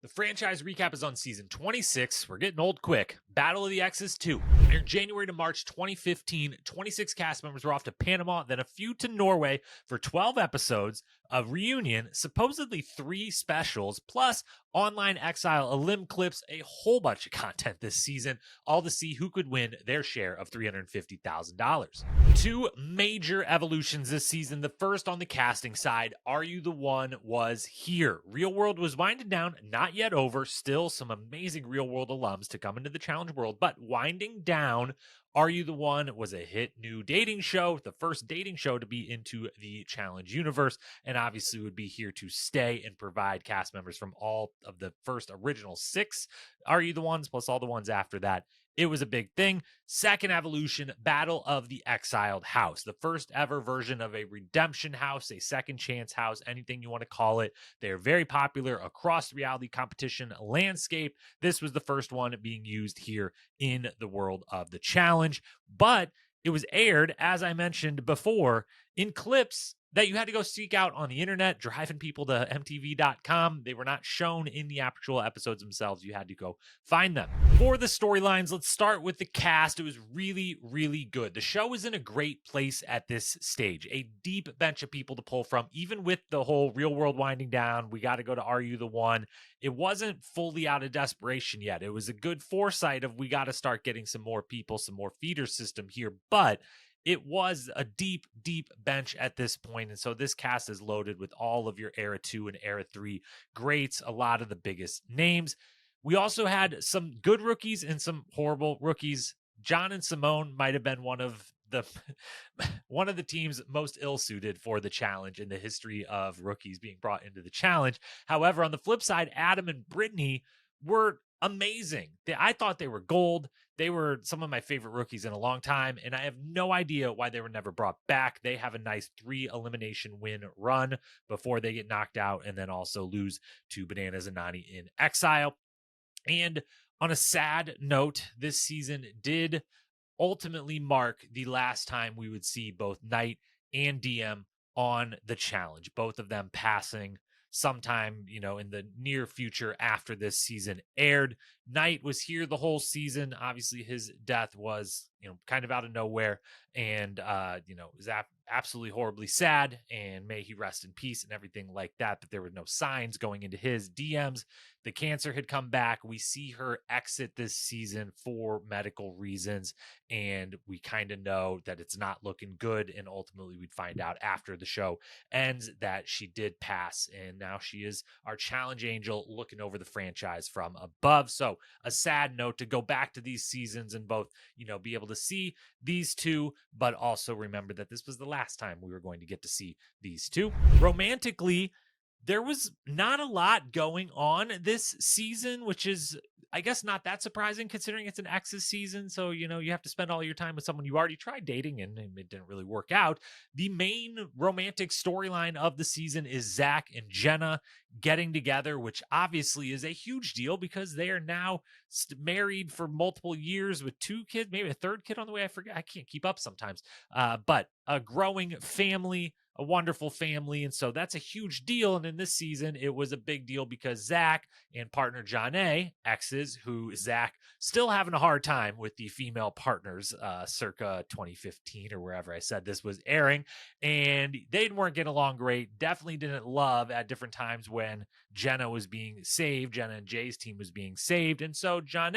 The franchise recap is on season 26. We're getting old quick. Battle of the Exes 2. Aired January to March 2015. 26 cast members were off to Panama, then a few to Norway for 12 episodes, a reunion, supposedly 3 specials, plus online exile, elim clips, a whole bunch of content this season, all to see who could win their share of $350,000. 2 major evolutions this season. The first on the casting side, Are You the One was here. Real World was winding down, not yet over, still some amazing Real World alums to come into the challenge world, but winding down. Are You the One was a hit new dating show, the first dating show to be into the challenge universe, and obviously would be here to stay and provide cast members from all of the first original 6 Are You the Ones, plus all the ones after that. It was a big thing. Second evolution, Battle of the Exiled House, the first ever version of a redemption house, a second chance house, anything you want to call it. They're very popular across the reality competition landscape. This was the first one being used here in the world of the challenge, but it was aired, as I mentioned before, in clips that you had to go seek out on the internet, driving people to mtv.com. They were not shown in the actual episodes themselves. You had to go find them. For the storylines, let's start with the cast. It was really, really good. The show was in a great place at this stage. A deep bench of people to pull from, even with the whole Real World winding down. We got to go to Are You the One? It wasn't fully out of desperation yet. It was a good foresight of we got to start getting some more people, some more feeder system here, but it was a deep, deep bench at this point. And so this cast is loaded with all of your Era 2 and Era 3 greats, a lot of the biggest names. We also had some good rookies and some horrible rookies. John and Simone might have been one of the teams most ill-suited for the challenge in the history of rookies being brought into the challenge. However, on the flip side, Adam and Brittany were amazing. I thought they were gold. They were some of my favorite rookies in a long time, and I have no idea why they were never brought back. They have a nice 3 elimination win run before they get knocked out and then also lose to Bananas and Nani in exile. And on a sad note, this season did ultimately mark the last time we would see both Knight and DM on the challenge, both of them passing sometime, in the near future after this season aired. Knight was here the whole season. Obviously, his death was, kind of out of nowhere, and was absolutely horribly sad, and may he rest in peace and everything like that. But there were no signs going into his DMs. The cancer had come back. We see her exit this season for medical reasons, and we kind of know that it's not looking good. And ultimately, we'd find out after the show ends that she did pass, and now she is our challenge angel looking over the franchise from above. So a sad note to go back to these seasons and both, be able to see these two, but also remember that this was the last time we were going to get to see these two. Romantically, there was not a lot going on this season, which is, I guess, not that surprising considering it's an Exes season. So, you have to spend all your time with someone you already tried dating and it didn't really work out. The main romantic storyline of the season is Zach and Jenna getting together, which obviously is a huge deal because they are now married for multiple years with 2 kids, maybe a 3rd kid on the way. I forget. I can't keep up sometimes. But a growing family, a wonderful family. And so that's a huge deal. And in this season, it was a big deal because Zach and partner John Exes, who Zach still having a hard time with the female partners circa 2015 or wherever I said this was airing. And they weren't getting along great. Definitely didn't love at different times when Jenna was being saved. Jenna and Jay's team was being saved. And so John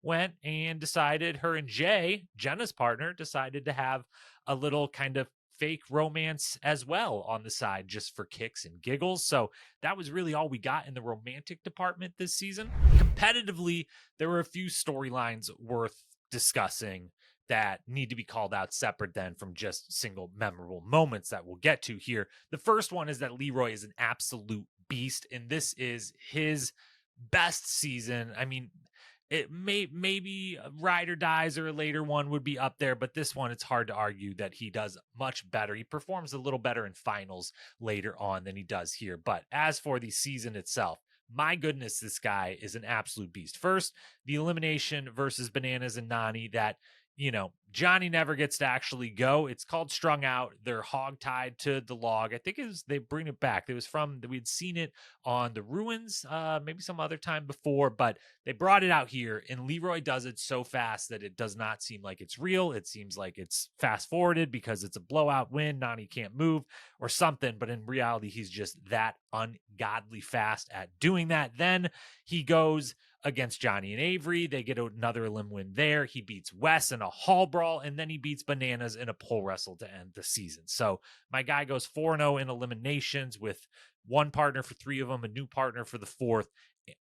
went and decided, her and Jay, Jenna's partner, decided to have a little kind of fake romance as well on the side just for kicks and giggles. So that was really all we got in the romantic department this season. Competitively, there were a few storylines worth discussing that need to be called out separate then from just single memorable moments that we'll get to here. The first one is that Leroy is an absolute beast, and this is his best season. I mean, it maybe Ride or Dies or a later one would be up there, but this one, it's hard to argue that he does much better. He performs a little better in finals later on than he does here. But as for the season itself, my goodness, this guy is an absolute beast. First, the elimination versus Bananas and Nani that Johnny never gets to actually go. It's called Strung Out. They're hog tied to the log. I think they bring it back. It was we'd seen it on the ruins, maybe some other time before, but they brought it out here, and Leroy does it so fast that it does not seem like it's real. It seems like it's fast forwarded because it's a blowout win. Nani can't move or something, but in reality, he's just that ungodly fast at doing that. Then he goes against Johnny and Avery. They get another elim win there. He beats Wes in a hall brawl, and then he beats Bananas in a pole wrestle to end the season. So my guy goes 4-0 in eliminations with one partner for 3 of them, a new partner for the 4th,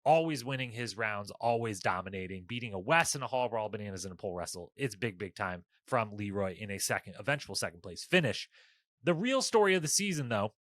always winning his rounds, always dominating, beating a Wes in a hall brawl, Bananas in a pole wrestle. It's big, big time from Leroy in a eventual second place finish. The real story of the season, though,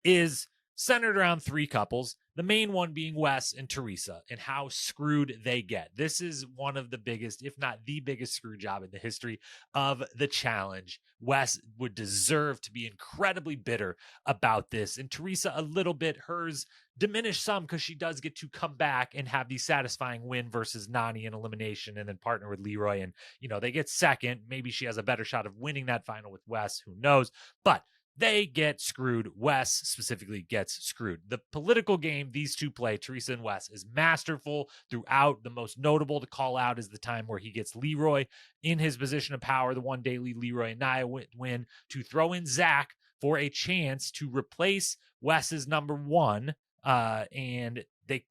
is centered around 3 couples, the main one being Wes and Teresa, and how screwed they get. This is one of the biggest, if not the biggest, screw job in the history of the challenge. Wes would deserve to be incredibly bitter about this, and Teresa a little bit. Hers diminished some because she does get to come back and have the satisfying win versus Nani in elimination and then partner with Leroy, and they get second. Maybe she has a better shot of winning that final with Wes, who knows, but they get screwed. Wes specifically gets screwed. The political game these two play, Teresa and Wes, is masterful throughout. The most notable to call out is the time where he gets Leroy in his position of power, the one daily Leroy and Nia win, to throw in Zach for a chance to replace Wes's number 1. And they,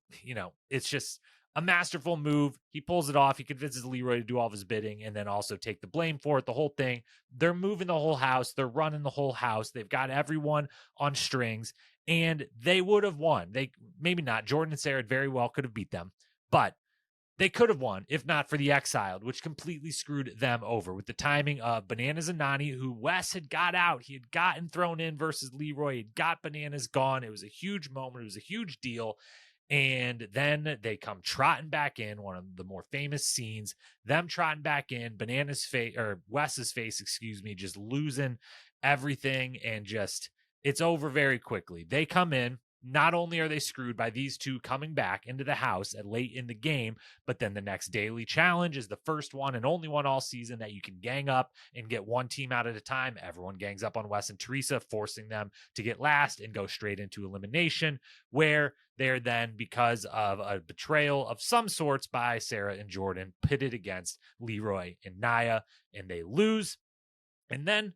it's just a masterful move. He pulls it off. He convinces Leroy to do all of his bidding and then also take the blame for it. The whole thing. They're moving the whole house. They're running the whole house. They've got everyone on strings, and they would have won. They maybe not. Jordan and Sarah very well could have beat them, but they could have won if not for the Exiled, which completely screwed them over with the timing of Bananas and Nani, who Wes had got out. He had gotten thrown in versus Leroy. He'd got Bananas gone. It was a huge moment. It was a huge deal. And then they come trotting back in, one of the more famous scenes, them trotting back in, Wes's face, just losing everything, and just, it's over very quickly. They come in. Not only are they screwed by these two coming back into the house at late in the game, but then the next daily challenge is the first one and only one all season that you can gang up and get one team out at a time. Everyone gangs up on Wes and Teresa, forcing them to get last and go straight into elimination, where they're then, because of a betrayal of some sorts by Sarah and Jordan, pitted against Leroy and Nia, and they lose. And then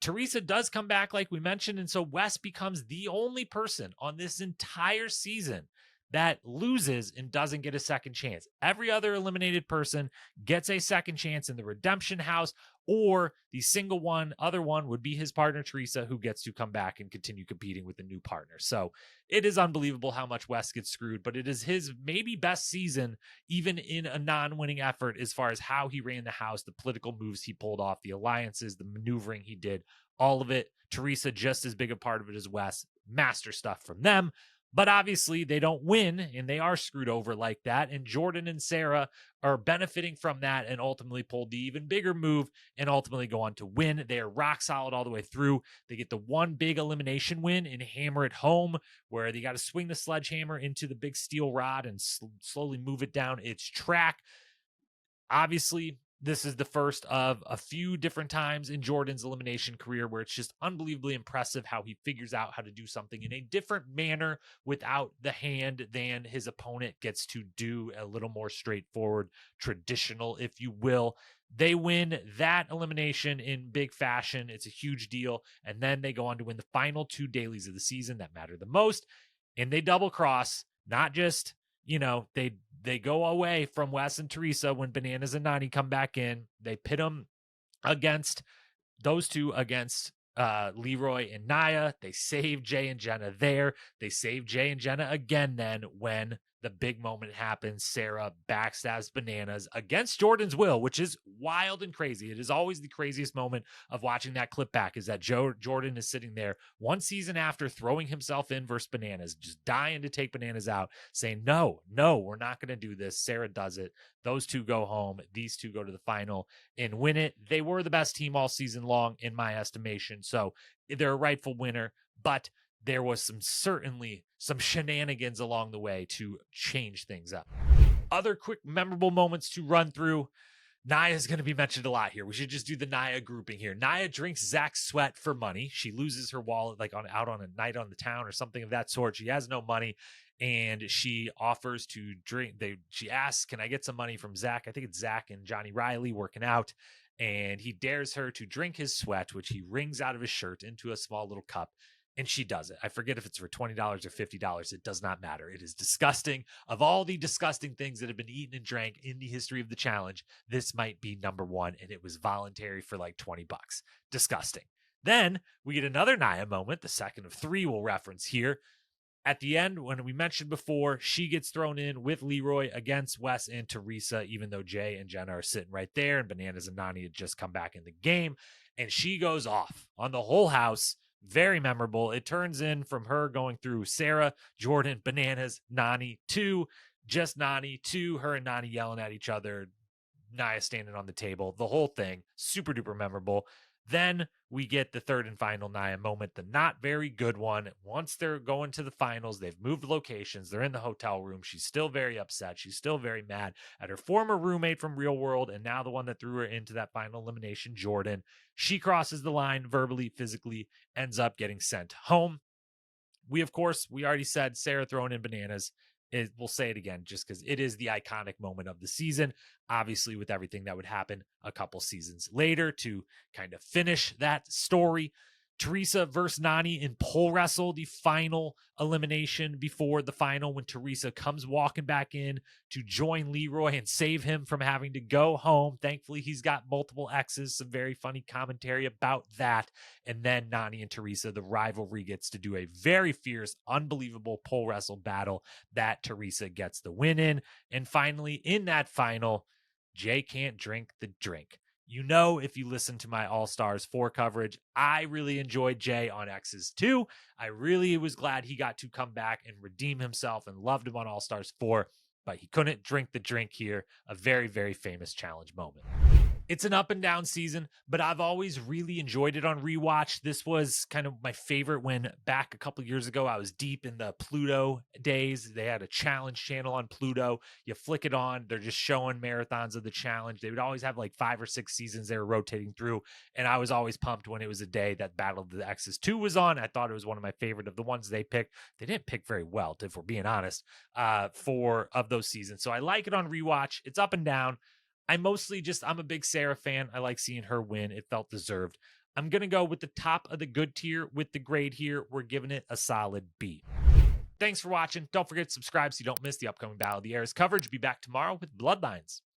Teresa does come back, like we mentioned, and so Wes becomes the only person on this entire season that loses and doesn't get a second chance. Every other eliminated person gets a second chance in the redemption house, or the other one would be his partner, Teresa, who gets to come back and continue competing with the new partner. So it is unbelievable how much Wes gets screwed, but it is his maybe best season, even in a non-winning effort, as far as how he ran the house, the political moves he pulled off, the alliances, the maneuvering he did, all of it. Teresa, just as big a part of it as Wes. Master stuff from them. But obviously they don't win, and they are screwed over like that. And Jordan and Sarah are benefiting from that and ultimately pulled the even bigger move and ultimately go on to win. They are rock solid all the way through. They get the one big elimination win and hammer it home, where they got to swing the sledgehammer into the big steel rod and slowly move it down its track. Obviously, this is the first of a few different times in Jordan's elimination career where it's just unbelievably impressive how he figures out how to do something in a different manner without the hand than his opponent gets to do, a little more straightforward, traditional, if you will. They win that elimination in big fashion. It's a huge deal. And then they go on to win the final 2 dailies of the season that matter the most. And they double cross, not just, they go away from Wes and Teresa when Bananas and Nani come back in. They pit them against those two, against Leroy and Nia. They save Jay and Jenna there. They save Jay and Jenna again then when the big moment happens. Sarah backstabs Bananas against Jordan's will, which is wild and crazy. It is always the craziest moment of watching that clip back, is that Jordan is sitting there one season after throwing himself in versus Bananas, just dying to take Bananas out, saying, no, we're not going to do this. Sarah does it. Those two go home. These two go to the final and win it. They were the best team all season long, in my estimation. So they're a rightful winner, but there was certainly some shenanigans along the way to change things up. Other quick memorable moments to run through. Nia is going to be mentioned a lot here. We should just do the Nia grouping here. Nia drinks Zach's sweat for money. She loses her wallet like out on a night on the town or something of that sort. She has no money and she offers to drink. She asks, "Can I get some money from Zach?" I think it's Zach and Johnny Riley working out. And he dares her to drink his sweat, which he wrings out of his shirt into a small little cup. And she does it. I forget if it's for $20 or $50. It does not matter. It is disgusting. Of all the disgusting things that have been eaten and drank in the history of the challenge, this might be number one. And it was voluntary for like $20. Disgusting. Then we get another Nia moment, the second of three we'll reference here. At the end, when we mentioned before, she gets thrown in with Leroy against Wes and Teresa, even though Jay and Jenna are sitting right there and Bananas and Nani had just come back in the game. And she goes off on the whole house. Very memorable. It turns in from her going through Sarah, Jordan, Bananas, Nani, to just Nani, to her and Nani yelling at each other, Nia standing on the table, the whole thing. Super duper memorable. Then we get the third and final Nia moment, the not very good one. Once they're going to the finals, they've moved locations. They're in the hotel room. She's still very upset. She's still very mad at her former roommate from Real World and now the one that threw her into that final elimination, Jordan. She crosses the line verbally, physically, ends up getting sent home. We already said Sarah throwing in Bananas. We'll say it again just because it is the iconic moment of the season, obviously with everything that would happen a couple seasons later to kind of finish that story. Teresa versus Nani in pole wrestle, the final elimination before the final when Teresa comes walking back in to join Leroy and save him from having to go home. Thankfully, he's got multiple exes, some very funny commentary about that. And then Nani and Teresa, the rivalry gets to do a very fierce, unbelievable pole wrestle battle that Teresa gets the win in. And finally, in that final, Jay can't drink the drink. You know, if you listen to my All-Stars 4 coverage, I really enjoyed Jay on Exes 2. I really was glad he got to come back and redeem himself and loved him on All-Stars 4, but he couldn't drink the drink here. A very, very famous challenge moment. It's an up and down season, but I've always really enjoyed it on rewatch. This was kind of my favorite when back a couple years ago, I was deep in the Pluto days. They had a challenge channel on Pluto. You flick it on, they're just showing marathons of the challenge. They would always have like 5 or 6 seasons they were rotating through. And I was always pumped when it was a day that Battle of the Exes 2 was on. I thought it was one of my favorite of the ones they picked. They didn't pick very well, if we're being honest, of those seasons. So I like it on rewatch. It's up and down. I'm a big Sarah fan. I like seeing her win. It felt deserved. I'm going to go with the top of the good tier with the grade here. We're giving it a solid B. Thanks for watching. Don't forget to subscribe so you don't miss the upcoming Battle of the Airs coverage. Be back tomorrow with Bloodlines.